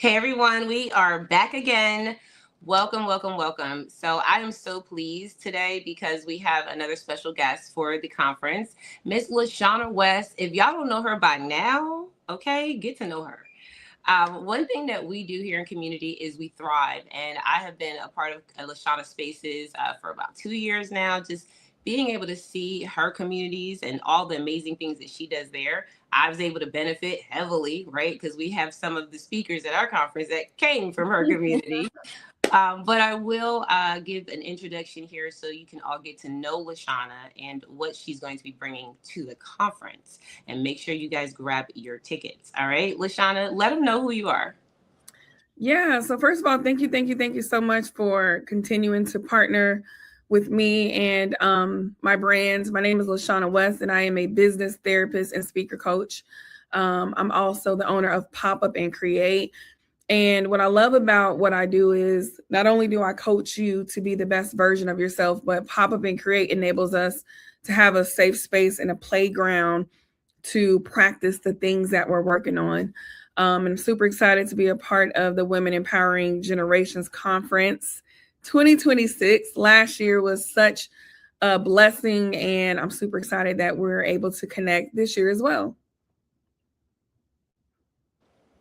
Hey everyone, we are back again. Welcome, welcome, welcome. So I am so pleased today because we have another special guest for the conference, Miss Lashana West. If y'all don't know her by now, okay, get to know her. One thing that we do here in community is we thrive, and I have been a part of Lashana Spaces for about 2 years now. Just being able to see her communities and all the amazing things that she does there, I was able to benefit heavily, right? Because we have some of the speakers at our conference that came from her community. But I will give an introduction here so you can all get to know Lashana and what she's going to be bringing to the conference. And make sure you guys grab your tickets. All right, Lashana, let them know who you are. Yeah. So first of all, thank you so much for continuing to partner with me and my brands. My name is Lashana West, and I am a business therapist and speaker coach. I'm also the owner of Pop Up and Create. And what I love about what I do is not only do I coach you to be the best version of yourself, but Pop Up and Create enables us to have a safe space and a playground to practice the things that we're working on. And I'm super excited to be a part of the Women Empowering Generations Conference 2026. Last year was such a blessing, and I'm super excited that we're able to connect this year as well.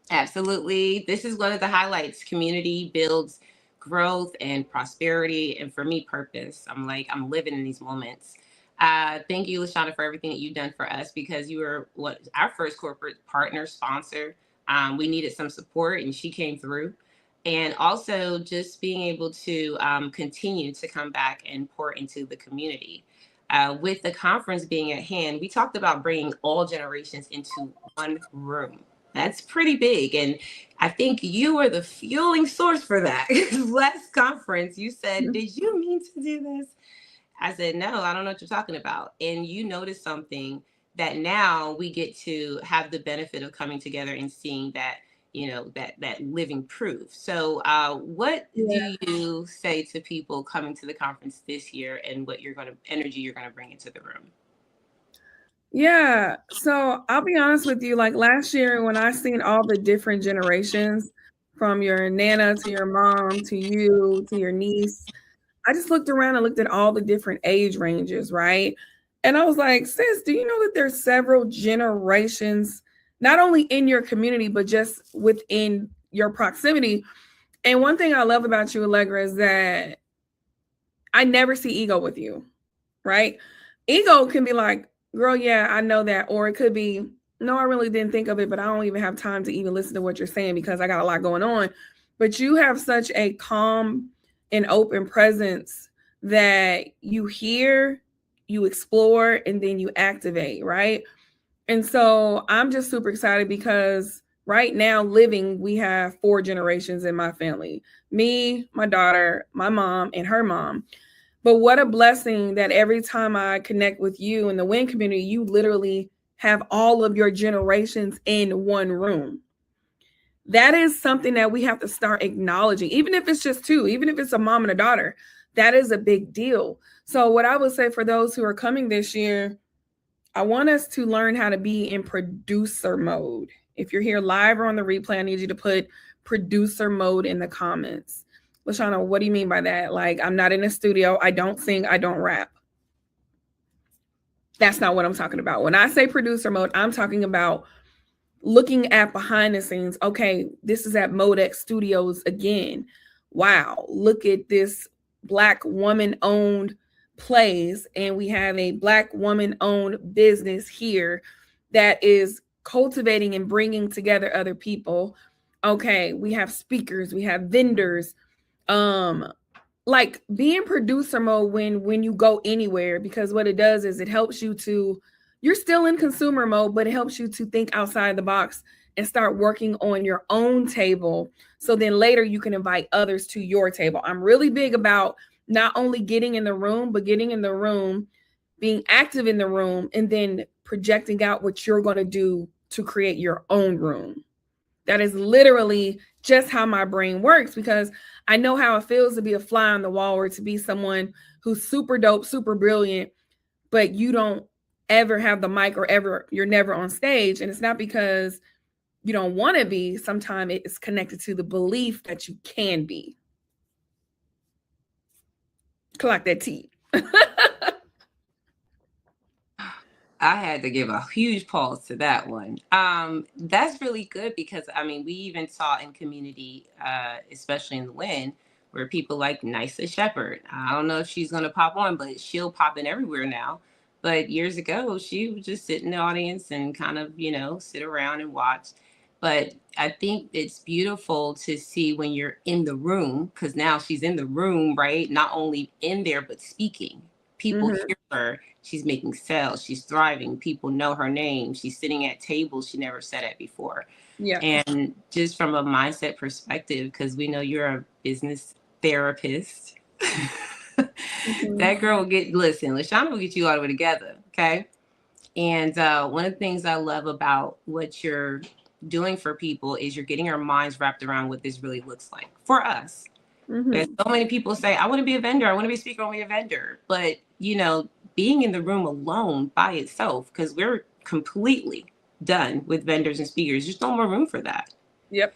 Absolutely. This is one of the highlights. Community builds growth and prosperity. And for me, purpose. I'm living in these moments. Thank you, Lashana, for everything that you've done for us because you were our first corporate partner sponsor. We needed some support and she came through. And also just being able to continue to come back and pour into the community. With the conference being at hand, we talked about bringing all generations into one room. That's pretty big. And I think you were the fueling source for that. Last conference, you said, "Did you mean to do this?" I said, "No, I don't know what you're talking about." And you noticed something that now we get to have the benefit of coming together and seeing that, that living proof. So, what Yeah. do you say to people coming to the conference this year and what energy you're going to bring into the room? Yeah. So I'll be honest with you. Like last year, when I seen all the different generations from your nana to your mom to you to your niece, I just looked around and looked at all the different age ranges, right? And I was like, sis, do you know that there's several generations, not only in your community, but just within your proximity? And one thing I love about you, Allegra, is that I never see ego with you, right? Ego can be like, girl, yeah, I know that. Or it could be, no, I really didn't think of it, but I don't even have time to even listen to what you're saying because I got a lot going on. But you have such a calm and open presence that you hear, you explore, and then you activate, right? And so I'm just super excited because right now, living, we have 4 generations in my family: me, my daughter, my mom, and her mom. But what a blessing that every time I connect with you in the WIN community, you literally have all of your generations in one room. That is something that we have to start acknowledging, even if it's just two, even if it's a mom and a daughter. That is a big deal. So, what I would say for those who are coming this year, I want us to learn how to be in producer mode. If you're here live or on the replay, I need you to put producer mode in the comments. Lashana, what do you mean by that? Like, I'm not in a studio. I don't sing. I don't rap. That's not what I'm talking about. When I say producer mode, I'm talking about looking at behind the scenes. Okay, this is at Modex Studios again. Wow, look at this Black woman owned plays, and we have a Black woman owned business here that is cultivating and bringing together other people. Okay, we have speakers, we have vendors. Um, like be in producer mode when you go anywhere, because what it does is it helps you to, you're still in consumer mode, but it helps you to think outside the box and start working on your own table, so then later you can invite others to your table. I'm really big about not only getting in the room, but getting in the room, being active in the room, and then projecting out what you're going to do to create your own room. That is literally just how my brain works, because I know how it feels to be a fly on the wall or to be someone who's super dope, super brilliant, but you don't ever have the mic or ever, you're never on stage. And it's not because you don't want to be, sometimes it's connected to the belief that you can be. Collect that tea. I had to give a huge pause to that one. That's really good because I mean, we even saw in community, especially in the WIN, where people like Nysa Shepherd. I don't know if she's gonna pop on, but she'll pop in everywhere now. But years ago, she would just sit in the audience and kind of, sit around and watch. But I think it's beautiful to see when you're in the room, because now she's in the room, right? Not only in there, but speaking. People Mm-hmm. hear her. She's making sales. She's thriving. People know her name. She's sitting at tables she never sat at before. Yeah. And just from a mindset perspective, because we know you're a business therapist, Mm-hmm. that girl will Lashana will get you all the way together. Okay. And one of the things I love about what you're doing for people is you're getting our minds wrapped around what this really looks like for us. There's Mm-hmm. so many people say, I want to be a vendor. I want to be a speaker. I want to be a vendor. But, being in the room alone by itself, because we're completely done with vendors and speakers. There's no more room for that. Yep.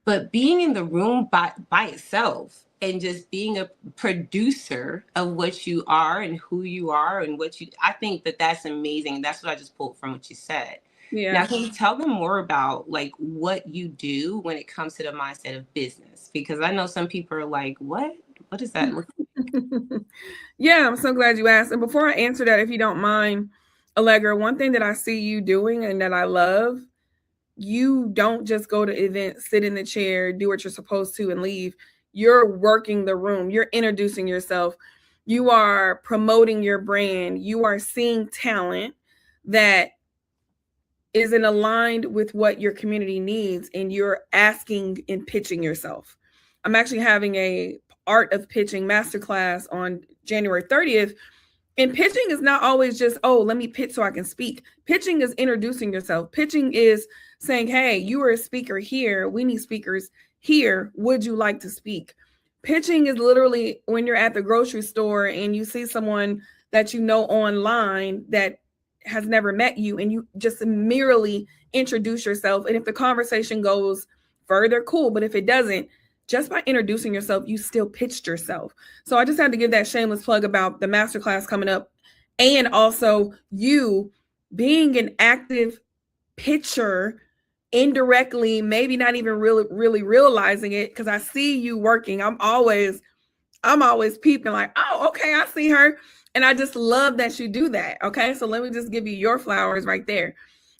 But being in the room by itself and just being a producer of what you are and who you are and I think that that's amazing. That's what I just pulled from what you said. Yeah. Now, can you tell them more about like what you do when it comes to the mindset of business? Because I know some people are like, what? What does that look Yeah, I'm so glad you asked. And before I answer that, if you don't mind, Allegra, one thing that I see you doing and that I love, you don't just go to events, sit in the chair, do what you're supposed to, and leave. You're working the room, you're introducing yourself, you are promoting your brand, you are seeing talent that isn't aligned with what your community needs, and you're asking and pitching yourself. I'm actually having a art of pitching masterclass on January 30th. And pitching is not always just, oh, let me pitch so I can speak. Pitching is introducing yourself. Pitching is saying, hey, you are a speaker here. We need speakers here. Would you like to speak? Pitching is literally when you're at the grocery store and you see someone that you know online that has never met you, and you just merely introduce yourself. And if the conversation goes further, cool. But if it doesn't, just by introducing yourself, you still pitched yourself. So I just had to give that shameless plug about the masterclass coming up, and also you being an active pitcher indirectly, maybe not even really realizing it, because I see you working. I'm always peeping like, oh, okay, I see her. And I just love that you do that. Okay. So let me just give you your flowers right there.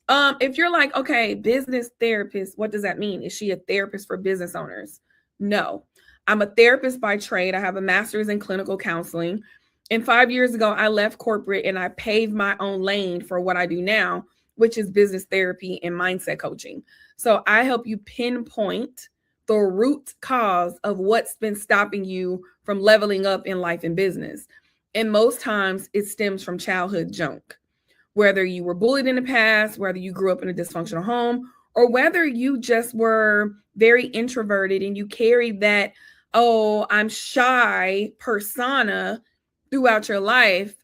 If you're like, okay, business therapist, what does that mean? Is she a therapist for business owners? No, I'm a therapist by trade. I have a master's in clinical counseling. And 5 years ago, I left corporate and I paved my own lane for what I do now, which is business therapy and mindset coaching. So I help you pinpoint the root cause of what's been stopping you from leveling up in life and business. And most times it stems from childhood junk, whether you were bullied in the past, whether you grew up in a dysfunctional home, or whether you just were very introverted and you carried that, oh, I'm shy persona throughout your life.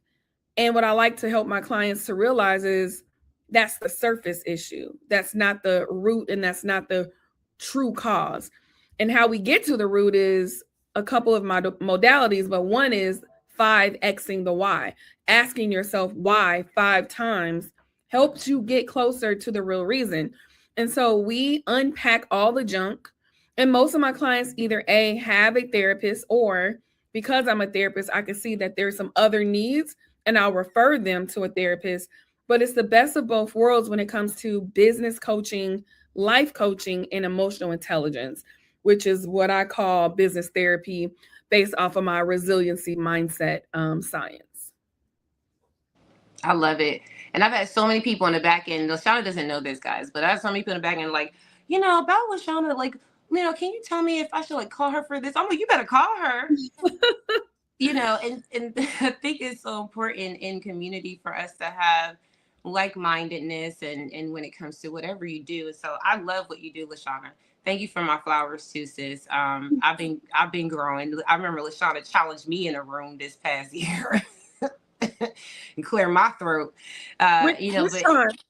And what I like to help my clients to realize is that's the surface issue. That's not the root, and that's not the true cause. And how we get to the root is a couple of my modalities, but one is 5Xing the why. Asking yourself why 5 times helps you get closer to the real reason. And so we unpack all the junk. And most of my clients either A, have a therapist, or because I'm a therapist, I can see that there's some other needs and I'll refer them to a therapist. But it's the best of both worlds when it comes to business coaching, life coaching, and emotional intelligence, which is what I call business therapy based off of my resiliency mindset science. I love it. And I've had so many people in the back end. Lashana doesn't know this, guys, but I have so many people in the back end like, about Lashana, like, can you tell me if I should like call her for this? I'm like, you better call her. And I think it's so important in community for us to have like-mindedness and when it comes to whatever you do. So I love what you do, Lashana. Thank you for my flowers too, sis. I've been growing. I remember Lashana challenged me in a room this past year. And clear my throat.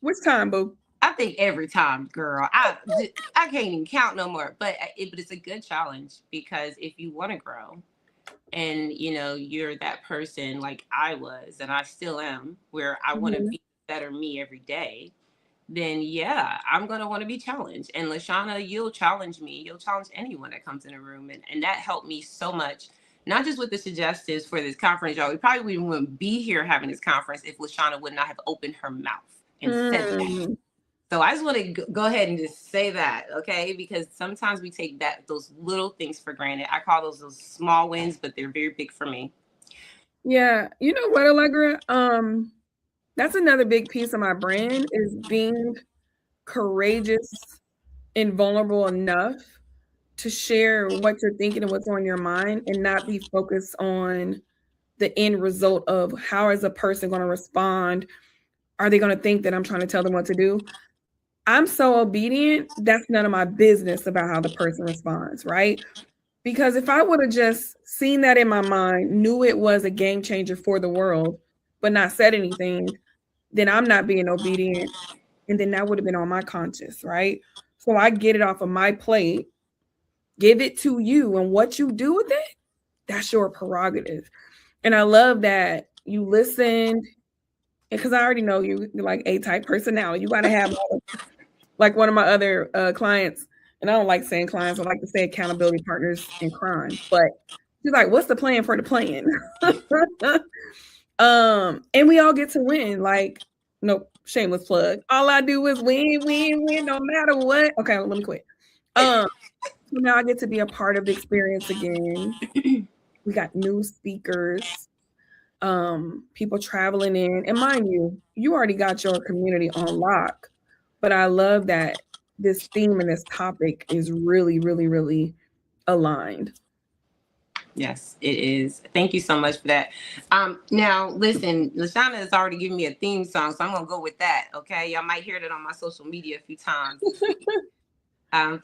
Which time, boo? I think every time, girl, I can't even count no more. But it's a good challenge because if you want to grow, and you're that person like I was, and I still am, where I want to Mhm. be better me every day, then yeah, I'm going to want to be challenged. And Lashana, you'll challenge me. You'll challenge anyone that comes in a room. And that helped me so much, not just with the suggestions for this conference, y'all. We probably wouldn't be here having this conference if Lashana would not have opened her mouth and said that. Mm. So I just want to go ahead and just say that, okay? Because sometimes we take those little things for granted. I call those small wins, but they're very big for me. Yeah, you know what, Allegra? That's another big piece of my brand is being courageous and vulnerable enough to share what you're thinking and what's on your mind and not be focused on the end result of how is a person going to respond. Are they going to think that I'm trying to tell them what to do? I'm so obedient, that's none of my business about how the person responds, right? Because if I would have just seen that in my mind, knew it was a game changer for the world, but not said anything, then I'm not being obedient. And then that would have been on my conscience, right? So I get it off of my plate, give it to you, and what you do with it, that's your prerogative. And I love that you listened because I already know you're like A-type personality. You got to have like one of my other clients, and I don't like saying clients, I like to say accountability partners in crime. But she's like, what's the plan for the plan? And we all get to win. Like, nope, shameless plug. All I do is win, win, win, no matter what. Okay, let me quit. So now I get to be a part of the experience again. We got new speakers, people traveling in. And mind you, you already got your community on lock. But I love that this theme and this topic is really, really, really aligned. Yes, it is. Thank you so much for that. Now listen, Lashana has already given me a theme song, so I'm gonna go with that. Okay, y'all might hear that on my social media a few times this week.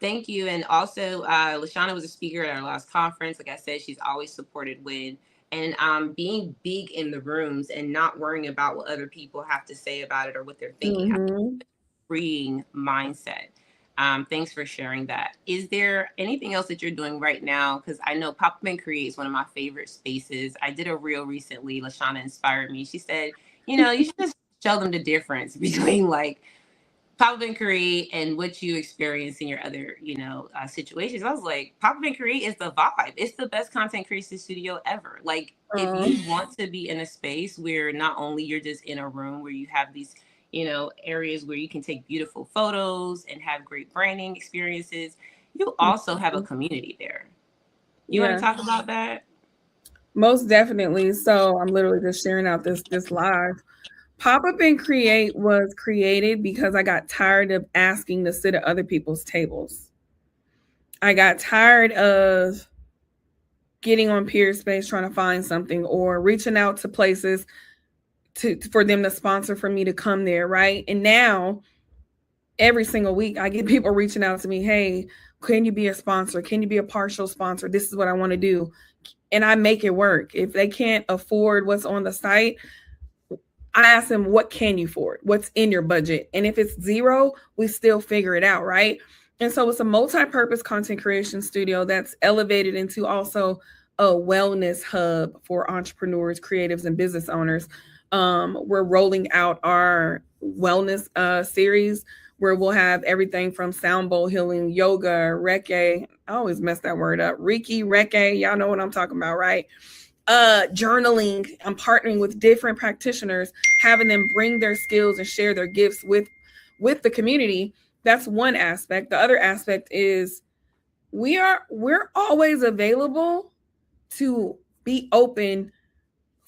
Thank you. And also, Lashana was a speaker at our last conference. Like I said, she's always supported WIN. And being big in the rooms and not worrying about what other people have to say about it or what they're thinking, Mm-hmm. freeing mindset. Thanks for sharing that. Is there anything else that you're doing right now? Because I know Pop Up and Create is one of my favorite spaces. I did a reel recently. Lashana inspired me. She said, you should just show them the difference between like Pop Up and Create and what you experience in your other, situations. I was like, Pop Up and Create is the vibe. It's the best content creation studio ever. Like, if you want to be in a space where not only you're just in a room where you have these, areas where you can take beautiful photos and have great branding experiences, you also have a community there. You want to Yeah, talk about that? most definitely. So I'm literally just sharing out this live. Pop Up and Create was created because I got tired of asking to sit at other people's tables. I got tired of getting on peer space trying to find something or reaching out to places for them to sponsor for me to come there, right? And now every single week I get people reaching out to me, hey, can you be a sponsor? Can you be a partial sponsor? This is what I want to do. And I make it work. If they can't afford what's on the site, I ask them, what can you afford? What's in your budget? And if it's zero, we still figure it out, right? And so it's a multi-purpose content creation studio that's elevated into also a wellness hub for entrepreneurs, creatives, and business owners. We're rolling out our wellness series where we'll have everything from sound bowl healing, yoga, Reiki. I always mess that word up. Reiki, Reiki. Y'all know what I'm talking about, right? Journaling. I'm partnering with different practitioners, having them bring their skills and share their gifts with the community. That's one aspect. The other aspect is we're always available to be open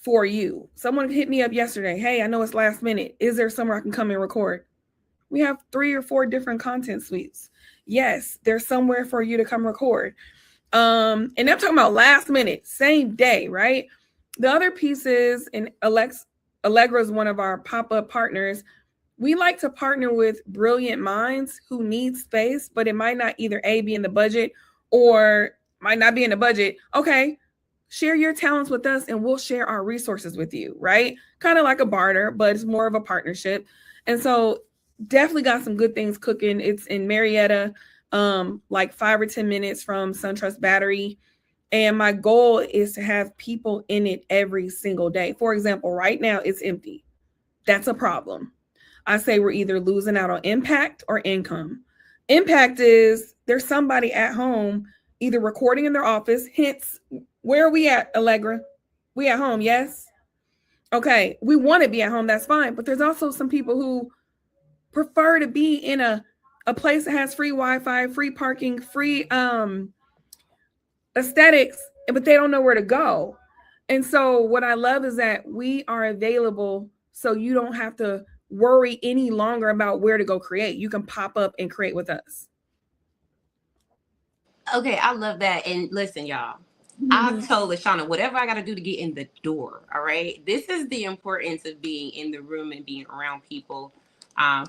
for you. Someone hit me up yesterday. Hey, I know it's last minute. Is there somewhere I can come and record? We have 3 or 4 different content suites. Yes, there's somewhere for you to come record. And I'm talking about last minute, same day, right? The other pieces, and Allegra is one of our pop-up partners. We like to partner with brilliant minds who need space, but it might not either A, be in the budget or might not be in the budget. Okay, share your talents with us and we'll share our resources with you, right? Kind of like a barter, but it's more of a partnership. And so definitely got some good things cooking. It's in Marietta, like 5 or 10 minutes from SunTrust Battery. And my goal is to have people in it every single day. For example, right now it's empty. That's a problem. I say we're either losing out on impact or income. Impact is there's somebody at home either recording in their office. Hence, where are we at, Allegra? We at home, yes? Okay, we want to be at home, that's fine. But there's also some people who prefer to be in a place that has free Wi-Fi, free parking, free aesthetics, but they don't know where to go. And so what I love is that we are available so you don't have to worry any longer about where to go create. You can pop up and create with us. Okay, I love that. And listen, y'all, I've told Lashana whatever I got to do to get in the door. All right. This is the importance of being in the room and being around people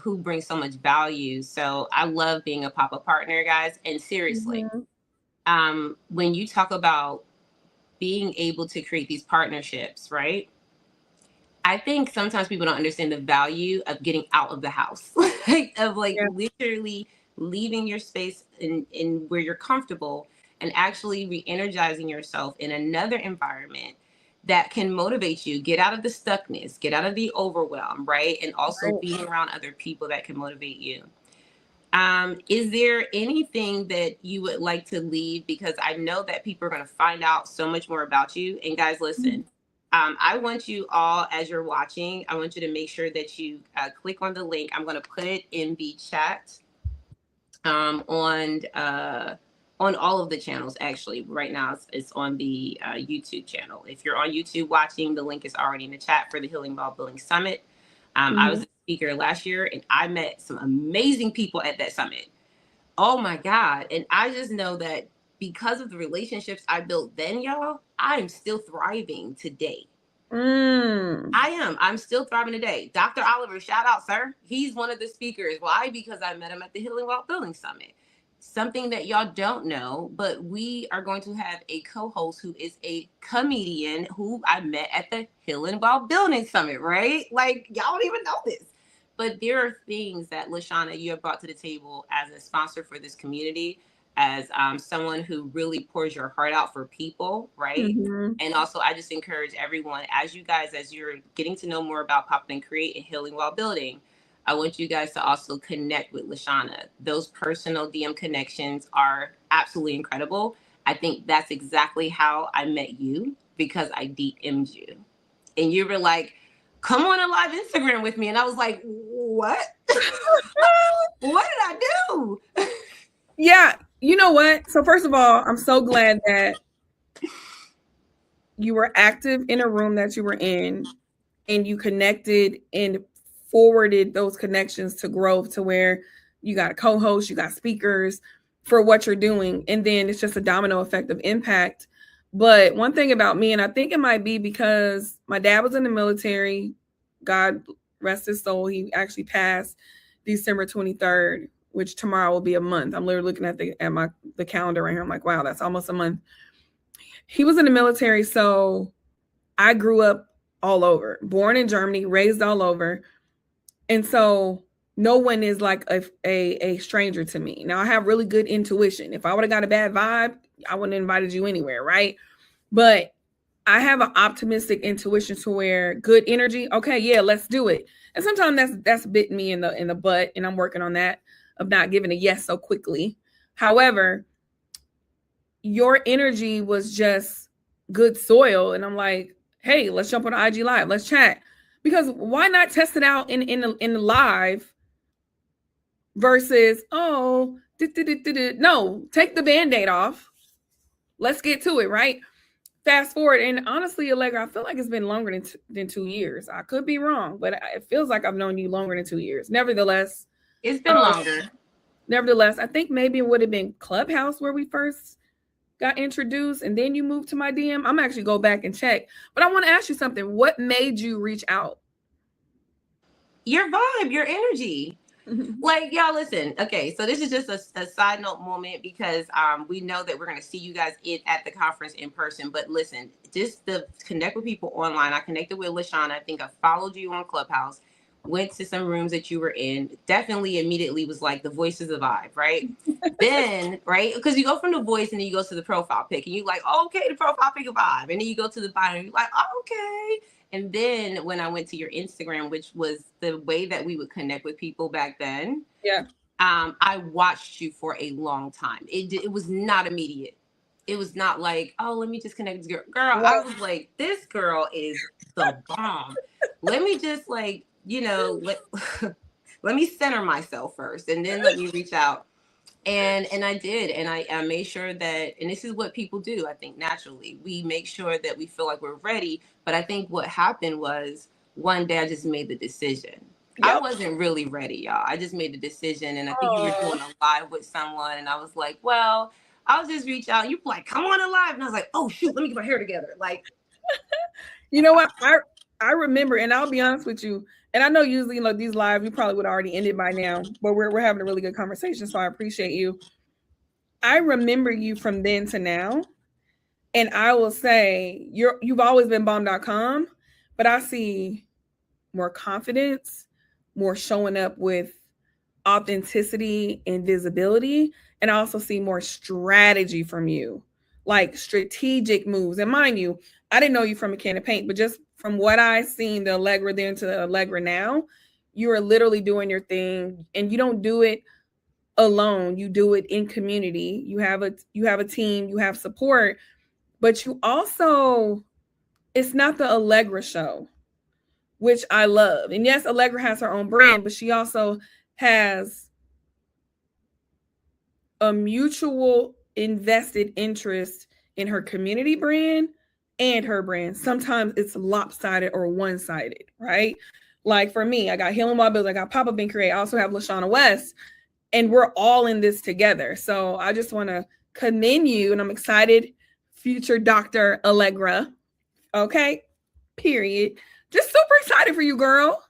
who bring so much value. So I love being a pop up partner, guys. And seriously, Mm-hmm. when you talk about being able to create these partnerships, right? I think sometimes people don't understand the value of getting out of the house, like Yeah, literally leaving your space in where you're comfortable and actually re-energizing yourself in another environment that can motivate you, get out of the stuckness, get out of the overwhelm, right? And also right. being around other people that can motivate you. Is there anything that you would like to leave? Because I know that people are going to find out so much more about you. And guys, listen, I want you all, as you're watching, I want you to make sure that you click on the link. I'm going to put it in the chat um, on uh, on all of the channels. Actually, right now it's on the YouTube channel. If you're on YouTube watching, the link is already in the chat for the Healing While Building Summit. I was Mm-hmm. a speaker last year, and I met some amazing people at that summit. Oh my God! And I just know that because of the relationships I built then, y'all, I am still thriving today. Mm. I am. I'm still thriving today. Dr. Oliver, shout out, sir. He's one of the speakers. Why? Because I met him at the Healing Wealth Building Summit. Something that y'all don't know, but we are going to have a co-host who is a comedian who I met at the Healing Wealth Building Summit, right? Like y'all don't even know this. But there are things that Lashana, you have brought to the table as a sponsor for this community, as someone who really pours your heart out for people, right? Mm-hmm. And also, I just encourage everyone, as you guys, as you're getting to know more about Pop and Create and Healing While Building, I want you guys to also connect with Lashana. Those personal DM connections are absolutely incredible. I think that's exactly how I met you because I DM'd you. And you were like, come on a live Instagram with me. And I was like, what? What did I do? Yeah, you know what? So first of all, I'm so glad that you were active in a room that you were in and you connected and forwarded those connections to growth to where you got a co-host, you got speakers for what you're doing. And then it's just a domino effect of impact. But one thing about me, and I think it might be because my dad was in the military, God rest his soul, he actually passed December 23rd, which tomorrow will be a month. I'm literally looking at the calendar right here. I'm like, wow, that's almost a month. He was in the military, so I grew up all over, born in Germany, raised all over. And so no one is like a stranger to me. Now I have really good intuition. If I would have got a bad vibe, I wouldn't have invited you anywhere, right? But I have an optimistic intuition to where good energy, okay, yeah, let's do it. And sometimes that's bitten me in the butt, and I'm working on that of not giving a yes so quickly. However, your energy was just good soil. And I'm like, hey, let's jump on IG Live. Let's chat. Because why not test it out in the live versus, oh, no, take the band-aid off. Let's get to it, right? Fast forward. And honestly, Allegra, I feel like it's been longer than 2 years. I could be wrong, but it feels like I've known you longer than 2 years. It's been Um, longer. nevertheless, I think maybe it would have been Clubhouse where we first got introduced and then you moved to my DM. I'm actually go back and check. But I want to ask you something. What made you reach out? Your vibe, your energy. Like y'all listen, okay, so this is just a side note moment because we know that we're going to see you guys at the conference in person, but listen, just to connect with people online. I connected with Lashana. I think I followed you on Clubhouse. went to some rooms that you were in, definitely immediately was like the voice is the vibe, right? Then, right, because you go from the voice and then you go to the profile pic and you like, oh, okay, the profile pic a vibe. And then you go to the bio and you're like, oh, okay. And then when I went to your Instagram, which was the way that we would connect with people back then, Yeah. I watched you for a long time. It was not immediate. It was not like, oh, let me just connect with this girl. Girl, I Right. was like, this girl is the bomb. Let me just like, let me center myself first and then let me reach out. And I did, and I made sure that, and this is what people do, I think, naturally we make sure that we feel like we're ready. But I think what happened was one day I just made the decision. I Yep. wasn't really ready, y'all. I just made the decision, and I think you were Oh, doing a live with someone, and I was like, well, I'll just reach out. You like, come on a live, and I was like, oh shoot, let me get my hair together. Like, you know what? I remember, and I'll be honest with you, and I know usually, these lives we probably would have already ended by now, but we're having a really good conversation, so I appreciate you. I remember you from then to now, and I will say you've always been bomb.com, but I see more confidence, more showing up with authenticity and visibility. And I also see more strategy from you, like strategic moves. And mind you, I didn't know you from a can of paint, but just from what I seen, the Allegra then to the Allegra now, you are literally doing your thing, and you don't do it alone. You do it in community. You have a team, you have support, but you also, it's not the Allegra show, which I love. And yes, Allegra has her own brand, but she also has a mutual invested interest in her community brand and her brand. Sometimes it's lopsided or one-sided, right? Like for me, I got Healing While Building, I got Pop Up and Create, I also have Lashana West, and we're all in this together. So I just want to commend you, and I'm excited, future Dr. Allegra. Okay, period. Just super excited for you, girl.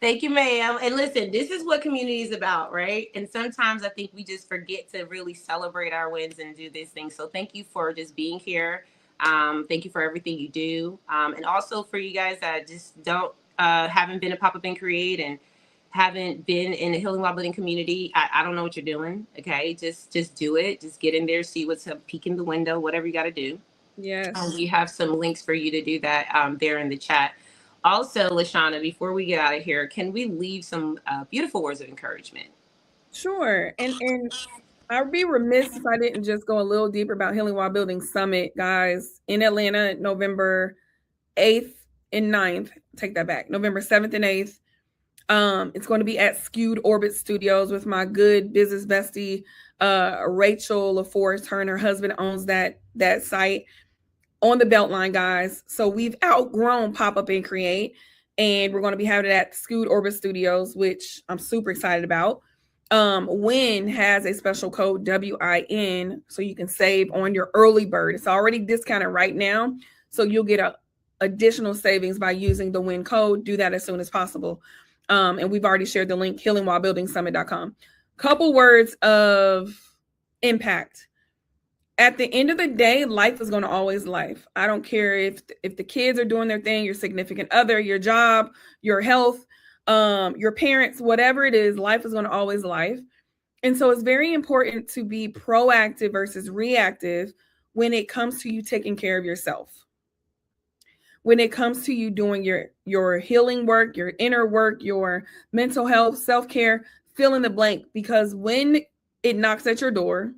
thank you, ma'am. And listen, this is what community is about, right? And sometimes I think we just forget to really celebrate our wins and do these things. So thank you for just being here. Thank you for everything you do. And also for you guys that just haven't been a Pop Up and Create and haven't been in the Healing While Building community. I don't know what you're doing. Okay. Just do it. Just get in there, see what's up, peek in the window, whatever you got to do. Yes. We have some links for you to do that there in the chat. Also, Lashana, before we get out of here, can we leave some beautiful words of encouragement? Sure. And I'd be remiss if I didn't just go a little deeper about Healing While Building Summit, guys, in Atlanta, November 8th and 9th. Take that back. November 7th and 8th. It's going to be at Skewed Orbit Studios with my good business bestie, Rachel LaForest. Her and her husband owns that site on the Beltline, guys. So we've outgrown Pop Up and Create, and we're going to be having it at Skewed Orbit Studios, which I'm super excited about. W.I.N has a special code W.I.N, so you can save on your early bird. It's already discounted right now, so you'll get a additional savings by using the W.I.N code. Do that as soon as possible. And we've already shared the link, healingwhilebuildingsummit.com. Couple words of impact. At the end of the day, life is going to always life. I don't care if the kids are doing their thing, your significant other, your job, your health, your parents, whatever it is, life is going to always life. And so it's very important to be proactive versus reactive when it comes to you taking care of yourself. When it comes to you doing your healing work, your inner work, your mental health, self-care, fill in the blank, because when it knocks at your door,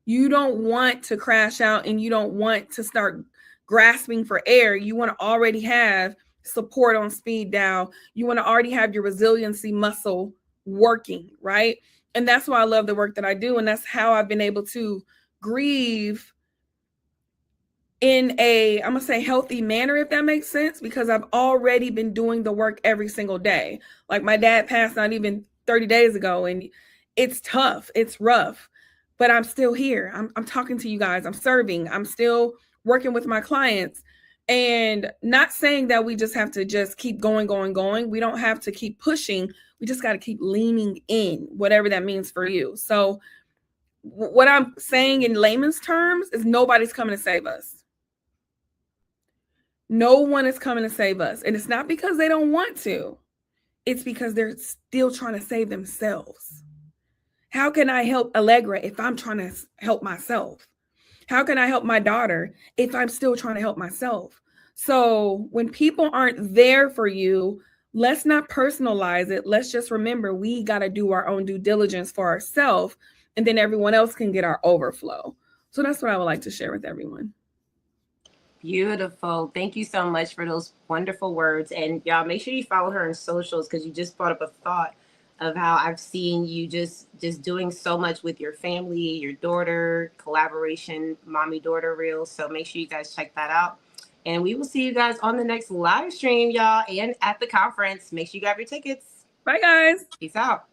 you don't want to crash out and you don't want to start grasping for air. You want to already have support on speed dial. You want to already have your resiliency muscle working, right? And that's why I love the work that I do. And that's how I've been able to grieve in a, I'm going to say, healthy manner, if that makes sense, because I've already been doing the work every single day. Like my dad passed not even 30 days ago, and it's tough. It's rough. But I'm still here. I'm talking to you guys. I'm serving. I'm still working with my clients. And not saying that we just have to just keep going. We don't have to keep pushing. We just got to keep leaning in, whatever that means for you. So what I'm saying in layman's terms is nobody's coming to save us. No one is coming to save us. And it's not because they don't want to, it's because they're still trying to save themselves. How can I help Allegra if I'm trying to help myself? How can I help my daughter if I'm still trying to help myself? So when people aren't there for you, let's not personalize it. Let's just remember we got to do our own due diligence for ourselves, and then everyone else can get our overflow. So that's what I would like to share with everyone. Beautiful. Thank you so much for those wonderful words. And y'all make sure you follow her on socials because you just brought up a thought of how I've seen you just doing so much with your family, your daughter, collaboration, mommy daughter reels. So make sure you guys check that out. And we will see you guys on the next live stream, y'all, and at the conference. Make sure you grab your tickets. Bye, guys. Peace out.